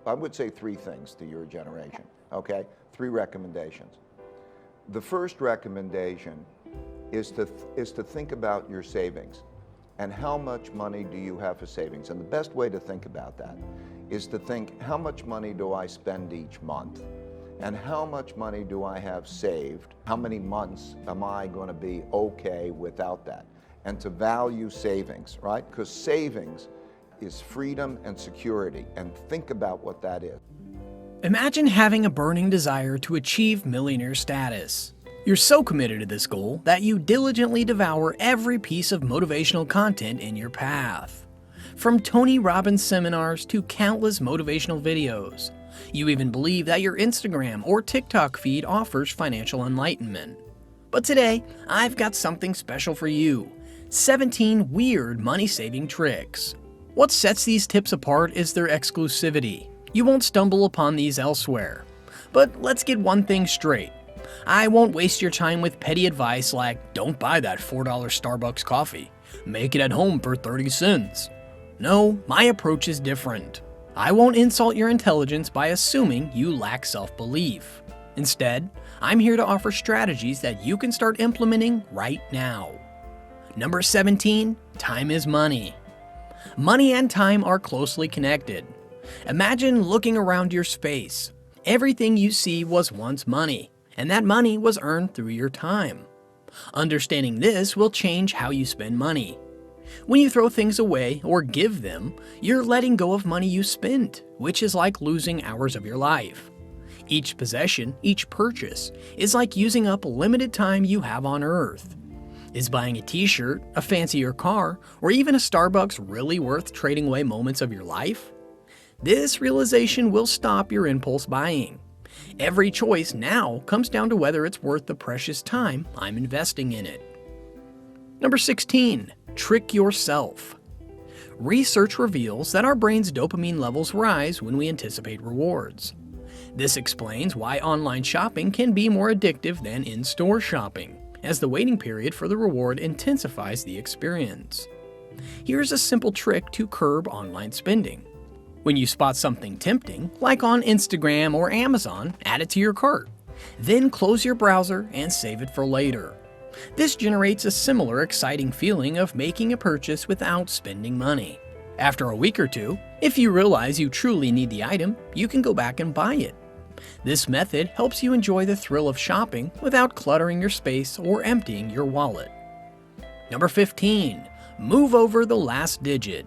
I would say three things to your generation, okay? Three recommendations. The first recommendation is to think about your savings and how much money do you have for savings. And the best way to think about that is to think, how much money do I spend each month? And how much money do I have saved? How many months am I going to be okay without that? And to value savings, right? Because savings is freedom and security, and think about what that is. Imagine having a burning desire to achieve millionaire status. You're so committed to this goal that you diligently devour every piece of motivational content in your path. From Tony Robbins seminars to countless motivational videos. You even believe that your Instagram or TikTok feed offers financial enlightenment. But today, I've got something special for you. 17 weird money-saving tricks. What sets these tips apart is their exclusivity. You won't stumble upon these elsewhere. But let's get one thing straight. I won't waste your time with petty advice like, don't buy that $4 Starbucks coffee. Make it at home for 30 cents. No, my approach is different. I won't insult your intelligence by assuming you lack self-belief. Instead, I'm here to offer strategies that you can start implementing right now. Number 17, time is money. Money and time are closely connected. Imagine looking around your space. Everything you see was once money, and that money was earned through your time. Understanding this will change how you spend money. When you throw things away or give them, you're letting go of money you spent, which is like losing hours of your life. Each possession, each purchase, is like using up limited time you have on Earth. Is buying a t-shirt, a fancier car, or even a Starbucks really worth trading away moments of your life? This realization will stop your impulse buying. Every choice now comes down to whether it's worth the precious time I'm investing in it. Number 16. Trick yourself. Research reveals that our brain's dopamine levels rise when we anticipate rewards. This explains why online shopping can be more addictive than in-store shopping, as the waiting period for the reward intensifies the experience. Here's a simple trick to curb online spending. When you spot something tempting, like on Instagram or Amazon, add it to your cart. Then close your browser and save it for later. This generates a similar exciting feeling of making a purchase without spending money. After a week or two, if you realize you truly need the item, you can go back and buy it. This method helps you enjoy the thrill of shopping without cluttering your space or emptying your wallet. Number 15. Move over the last digit.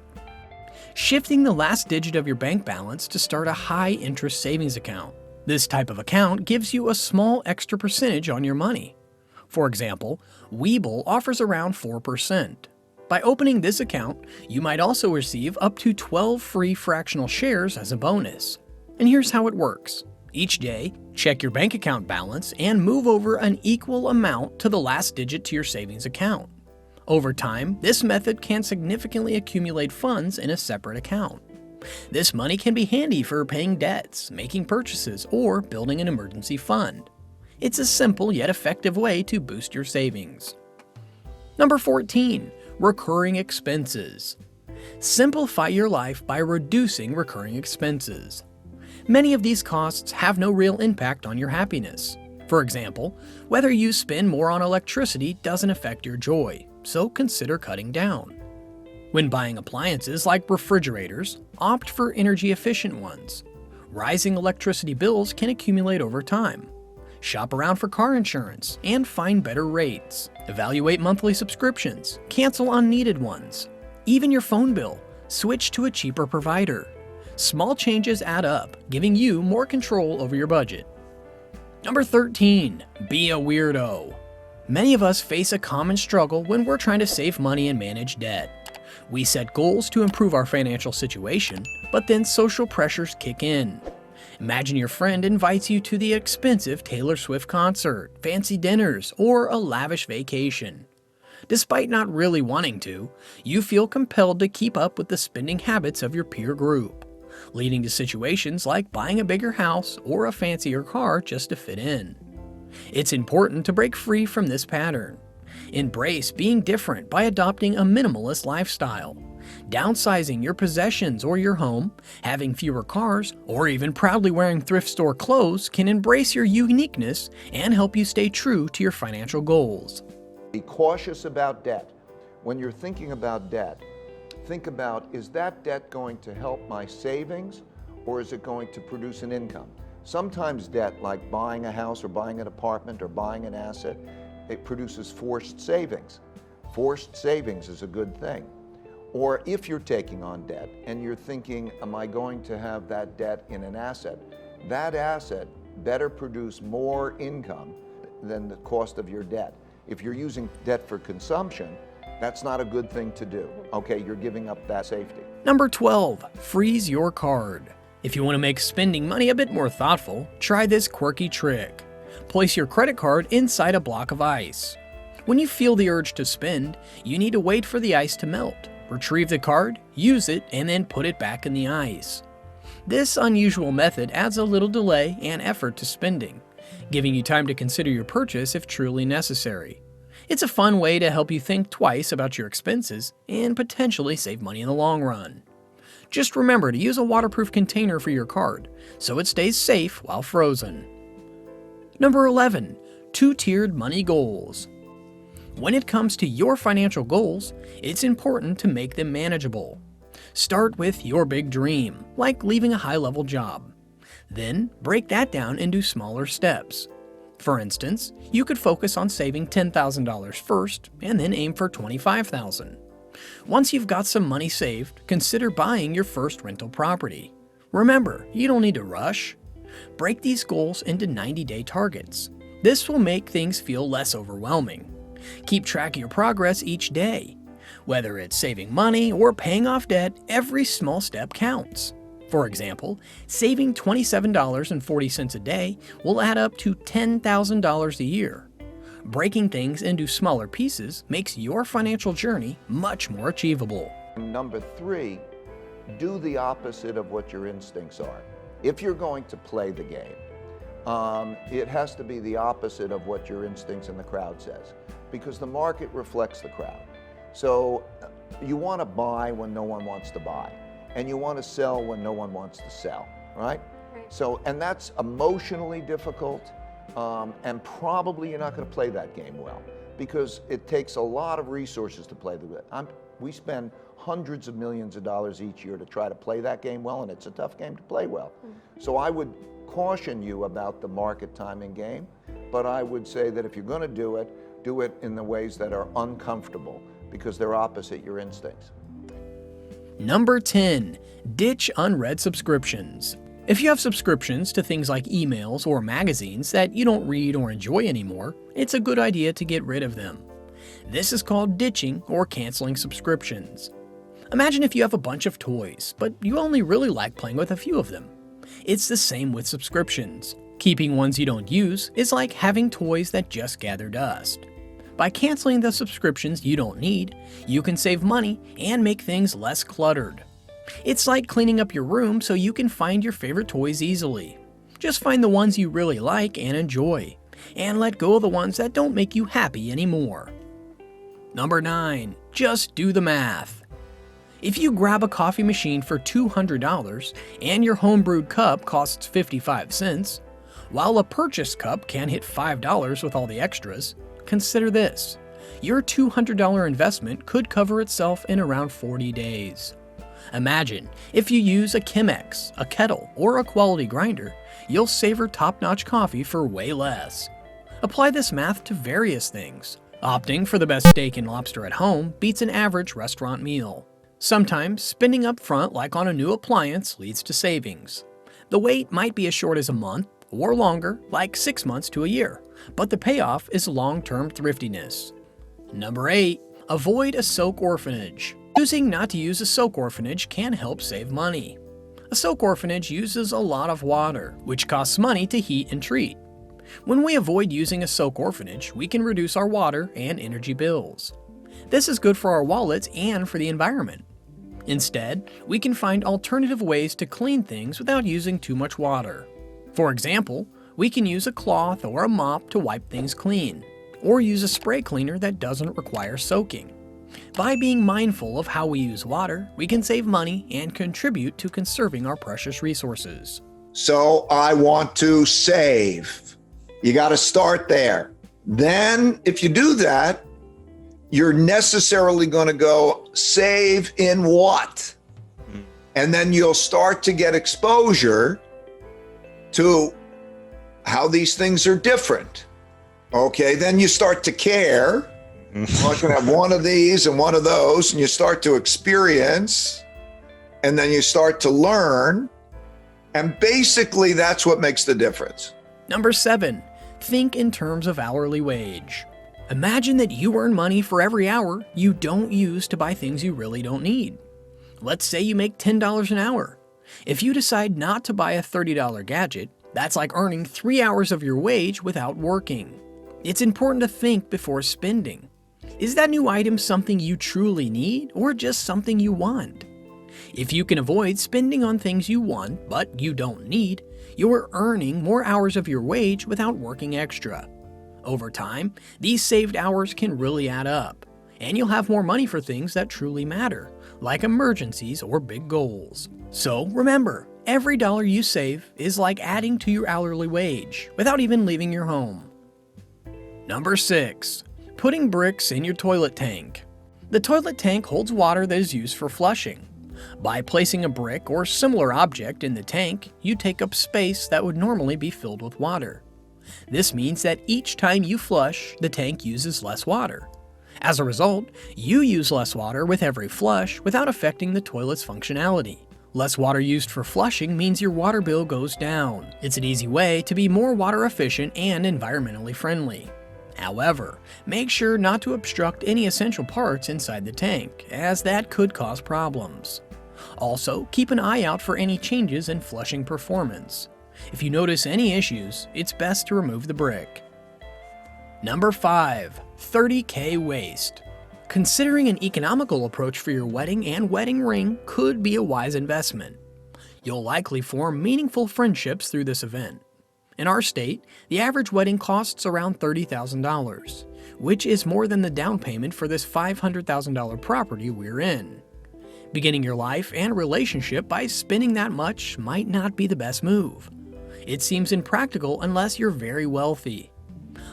Shifting the last digit of your bank balance to start a high-interest savings account. This type of account gives you a small extra percentage on your money. For example, Webull offers around 4%. By opening this account, you might also receive up to 12 free fractional shares as a bonus. And here's how it works. Each day, check your bank account balance and move over an equal amount to the last digit to your savings account. Over time, this method can significantly accumulate funds in a separate account. This money can be handy for paying debts, making purchases, or building an emergency fund. It's a simple yet effective way to boost your savings. Number 14. Recurring expenses. Simplify your life by reducing recurring expenses. Many of these costs have no real impact on your happiness. For example, whether you spend more on electricity doesn't affect your joy, so consider cutting down. When buying appliances like refrigerators, opt for energy-efficient ones. Rising electricity bills can accumulate over time. Shop around for car insurance and find better rates. Evaluate monthly subscriptions, cancel unneeded ones. Even your phone bill, switch to a cheaper provider. Small changes add up, giving you more control over your budget. Number 13. Be a weirdo. Many of us face a common struggle when we're trying to save money and manage debt. We set goals to improve our financial situation, but then social pressures kick in. Imagine your friend invites you to the expensive Taylor Swift concert, fancy dinners, or a lavish vacation. Despite not really wanting to, you feel compelled to keep up with the spending habits of your peer group, leading to situations like buying a bigger house or a fancier car just to fit in. It's important to break free from this pattern. Embrace being different by adopting a minimalist lifestyle. Downsizing your possessions or your home, having fewer cars, or even proudly wearing thrift store clothes can embrace your uniqueness and help you stay true to your financial goals. Be cautious about debt. When you're thinking about debt, think about, is that debt going to help my savings or is it going to produce an income? Sometimes debt, like buying a house or buying an apartment or buying an asset, it produces forced savings. Forced savings is a good thing. Or if you're taking on debt and you're thinking, am I going to have that debt in an asset? That asset better produce more income than the cost of your debt. If you're using debt for consumption, that's not a good thing to do. Okay, you're giving up that safety. Number 12, freeze your card. If you want to make spending money a bit more thoughtful, try this quirky trick. Place your credit card inside a block of ice. When you feel the urge to spend, you need to wait for the ice to melt. Retrieve the card, use it, and then put it back in the ice. This unusual method adds a little delay and effort to spending, giving you time to consider your purchase if truly necessary. It's a fun way to help you think twice about your expenses and potentially save money in the long run. Just remember to use a waterproof container for your card so it stays safe while frozen. Number 11, two-tiered money goals. When it comes to your financial goals, it's important to make them manageable. Start with your big dream, like leaving a high-level job. Then break that down into smaller steps. For instance, you could focus on saving $10,000 first and then aim for $25,000. Once you've got some money saved, consider buying your first rental property. Remember, you don't need to rush. Break these goals into 90-day targets. This will make things feel less overwhelming. Keep track of your progress each day. Whether it's saving money or paying off debt, every small step counts. For example, saving $27.40 a day will add up to $10,000 a year. Breaking things into smaller pieces makes your financial journey much more achievable. Number 3, do the opposite of what your instincts are. If you're going to play the game, it has to be the opposite of what your instincts and the crowd says, because the market reflects the crowd. So you want to buy when no one wants to buy, and you want to sell when no one wants to sell, right? So, and that's emotionally difficult, and probably you're not going to play that game well, because it takes a lot of resources to play the game. We spend hundreds of millions of dollars each year to try to play that game well, and it's a tough game to play well. So I would caution you about the market timing game, but I would say that if you're going to do it in the ways that are uncomfortable, because they're opposite your instincts. Number 10, ditch unread subscriptions. If you have subscriptions to things like emails or magazines that you don't read or enjoy anymore, it's a good idea to get rid of them. This is called ditching or canceling subscriptions. Imagine if you have a bunch of toys, but you only really like playing with a few of them. It's the same with subscriptions. Keeping ones you don't use is like having toys that just gather dust. By canceling the subscriptions you don't need, you can save money and make things less cluttered. It's like cleaning up your room so you can find your favorite toys easily. Just find the ones you really like and enjoy, and let go of the ones that don't make you happy anymore. Number 9, just do the math. If you grab a coffee machine for $200 and your homebrewed cup costs 55 cents, while a purchased cup can hit $5 with all the extras, consider this. Your $200 investment could cover itself in around 40 days. Imagine, if you use a Chemex, a kettle, or a quality grinder, you'll savor top-notch coffee for way less. Apply this math to various things. Opting for the best steak and lobster at home beats an average restaurant meal. Sometimes, spending up front like on a new appliance leads to savings. The wait might be as short as a month, or longer, like 6 months to a year, but the payoff is long-term thriftiness. Number 8, avoid a soak orphanage. Choosing not to use a soak orphanage can help save money. A soak orphanage uses a lot of water, which costs money to heat and treat. When we avoid using a soak orphanage, we can reduce our water and energy bills. This is good for our wallets and for the environment. Instead, we can find alternative ways to clean things without using too much water. For example, we can use a cloth or a mop to wipe things clean, or use a spray cleaner that doesn't require soaking. By being mindful of how we use water, we can save money and contribute to conserving our precious resources. So I want to save. You got to start there. Then if you do that, you're necessarily going to go save in what? And then you'll start to get exposure to how these things are different. Okay, then you start to care. Well, I can have one of these and one of those, and you start to experience, and then you start to learn. And basically, that's what makes the difference. Number 7, think in terms of hourly wage. Imagine that you earn money for every hour you don't use to buy things you really don't need. Let's say you make $10 an hour. If you decide not to buy a $30 gadget, that's like earning 3 hours of your wage without working. It's important to think before spending. Is that new item something you truly need or just something you want? If you can avoid spending on things you want but you don't need, you're earning more hours of your wage without working extra. Over time, these saved hours can really add up, and you'll have more money for things that truly matter, like emergencies or big goals. So remember, every dollar you save is like adding to your hourly wage without even leaving your home. Number 6. Putting bricks in your toilet tank. The toilet tank holds water that is used for flushing. By placing a brick or similar object in the tank, you take up space that would normally be filled with water. This means that each time you flush, the tank uses less water. As a result, you use less water with every flush without affecting the toilet's functionality. Less water used for flushing means your water bill goes down. It's an easy way to be more water efficient and environmentally friendly. However, make sure not to obstruct any essential parts inside the tank, as that could cause problems. Also, keep an eye out for any changes in flushing performance. If you notice any issues, it's best to remove the brick. Number 5. 30K waste. Considering an economical approach for your wedding and wedding ring could be a wise investment. You'll likely form meaningful friendships through this event. In our state, the average wedding costs around $30,000, which is more than the down payment for this $500,000 property we're in. Beginning your life and relationship by spending that much might not be the best move. It seems impractical unless you're very wealthy.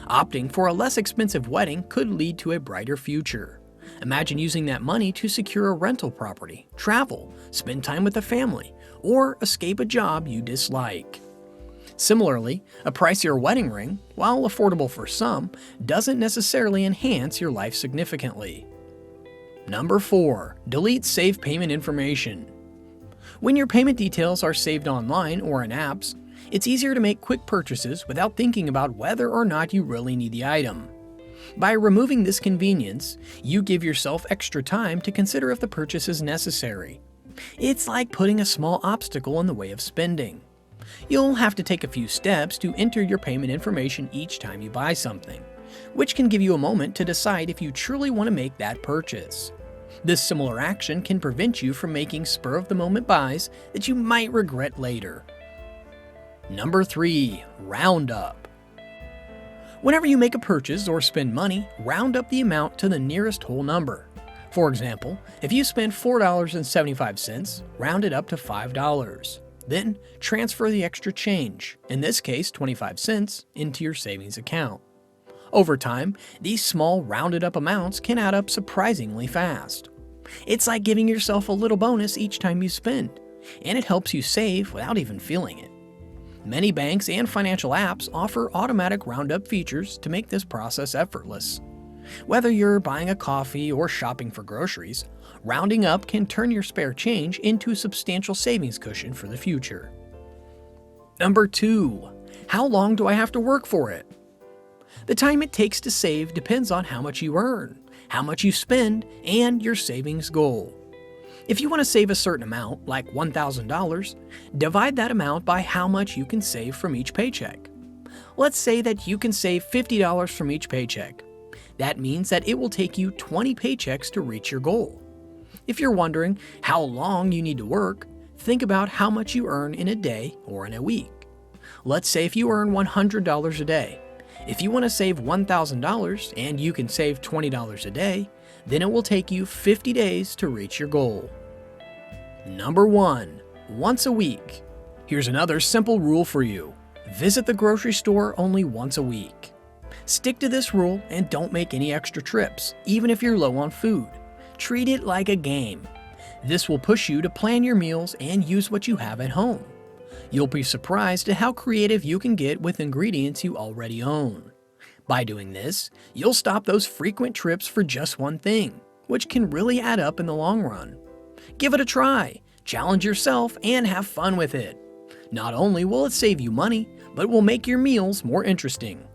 Opting for a less expensive wedding could lead to a brighter future. Imagine using that money to secure a rental property, travel, spend time with a family, or escape a job you dislike. Similarly, a pricier wedding ring, while affordable for some, doesn't necessarily enhance your life significantly. Number 4. Delete saved payment information. When your payment details are saved online or in apps, it's easier to make quick purchases without thinking about whether or not you really need the item. By removing this convenience, you give yourself extra time to consider if the purchase is necessary. It's like putting a small obstacle in the way of spending. You'll have to take a few steps to enter your payment information each time you buy something, which can give you a moment to decide if you truly want to make that purchase. This similar action can prevent you from making spur-of-the-moment buys that you might regret later. Number 3. Roundup. Whenever you make a purchase or spend money, round up the amount to the nearest whole number. For example, if you spend $4.75, round it up to $5. Then, transfer the extra change, in this case 25 cents, into your savings account. Over time, these small rounded up amounts can add up surprisingly fast. It's like giving yourself a little bonus each time you spend, and it helps you save without even feeling it. Many banks and financial apps offer automatic roundup features to make this process effortless. Whether you're buying a coffee or shopping for groceries, rounding up can turn your spare change into a substantial savings cushion for the future. Number 2. How long do I have to work for it? The time it takes to save depends on how much you earn, how much you spend, and your savings goal. If you want to save a certain amount, like $1,000, divide that amount by how much you can save from each paycheck. Let's say that you can save $50 from each paycheck. That means that it will take you 20 paychecks to reach your goal. If you're wondering how long you need to work, think about how much you earn in a day or in a week. Let's say if you earn $100 a day. If you want to save $1,000 and you can save $20 a day, Then it will take you 50 days to reach your goal. Number 1. Once a week. Here's another simple rule for you. Visit the grocery store only once a week. Stick to this rule and don't make any extra trips, even if you're low on food. Treat it like a game. This will push you to plan your meals and use what you have at home. You'll be surprised at how creative you can get with ingredients you already own. By doing this, you'll stop those frequent trips for just one thing, which can really add up in the long run. Give it a try, challenge yourself, and have fun with it. Not only will it save you money, but will make your meals more interesting.